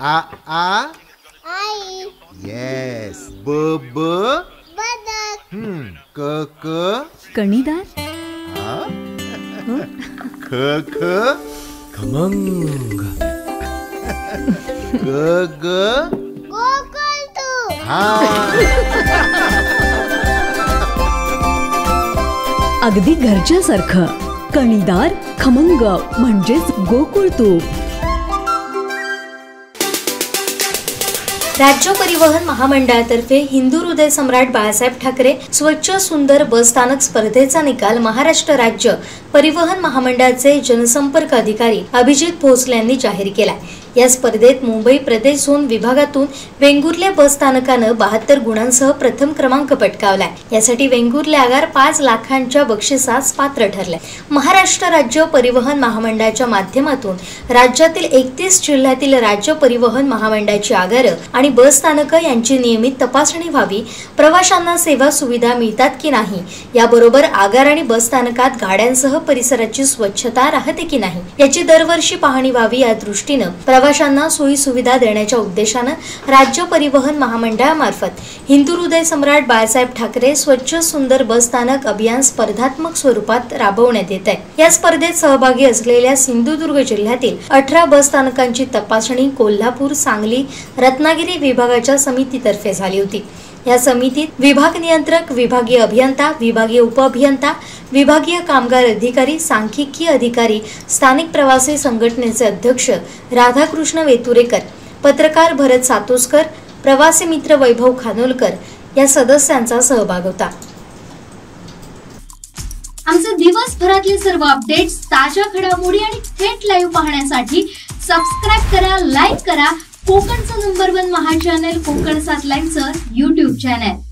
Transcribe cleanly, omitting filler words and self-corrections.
आ आई. Yes. ब बदक. क कणीदार. ख खमंग. ग गोकुळतू. अगदी घरच्यासारखं. कणीदार खमंग म्हणजेच गोकुळ तूप. राज्य परिवहन महामंडळातर्फे हिंदू हृदय सम्राट बाळासाहेब ठाकरे स्वच्छ सुंदर बस स्थानक स्पर्धेचा निकाल महाराष्ट्र राज्य परिवहन महामंडळाचे जनसंपर्क अधिकारी अभिजित भोसले यांनी जाहीर केला. या स्पर्धेत मुंबई प्रदेश झोन विभागातून वेंगुर्ले बस स्थानकानं 72 गुणांसह प्रथम क्रमांक पटकावलाय. यासाठी वेंगुर्ले आगार 5 लाखांच्या बक्षिसास पात्र ठरले. महाराष्ट्र राज्य परिवहन महामंडळाच्या माध्यमातून राज्यातील 31 जिल्ह्यातील राज्य परिवहन महामंडळाची आगारं आणि बस स्थानकं यांची नियमित तपासणी व्हावी, प्रवाशांना सेवा सुविधा मिळतात की नाही, याबरोबर आगार आणि बस स्थानकात गाड्यांसह परिसराची स्वच्छता राहते की नाही याची दरवर्षी पाहणी व्हावी. या दृष्टीनं प्रवाशांना सोयी सुविधा देण्याच्या उद्देशानं राज्य परिवहन महामंडळामार्फत हिंदू हृदय सम्राट बाळासाहेब ठाकरे स्वच्छ सुंदर बस स्थानक अभियान स्पर्धात्मक स्वरूपात राबवण्यात येत आहे. या स्पर्धेत सहभागी असलेल्या सिंधुदुर्ग जिल्ह्यातील 18 बस स्थानकांची तपासणी कोल्हापूर, सांगली, रत्नागिरी विभागाच्या समितीतर्फे झाली होती. या समितीत विभाग नियंत्रक, विभागीय अभियंता, विभागीय उपअभियंता, विभागीय कामगार अधिकारी, सांख्यिकी अधिकारी, स्थानिक प्रवासी संघटनेचे अध्यक्ष राधाकृष्ण वेतुरेकर, पत्रकार भरत सातोसकर, प्रवासी मित्र वैभव खानोलकर या सदस्यांचा सहभाग होता. आमचे दिवसभरातले सर्व अपडेट्स, ताज्या घडामोडी आणि थेट लाईव्ह पाहण्यासाठी सबस्क्राईब करा, लाईक करा कोकणचं नंबर 1 महा चॅनल कोकण 7 लाईव्हचं YouTube चॅनल.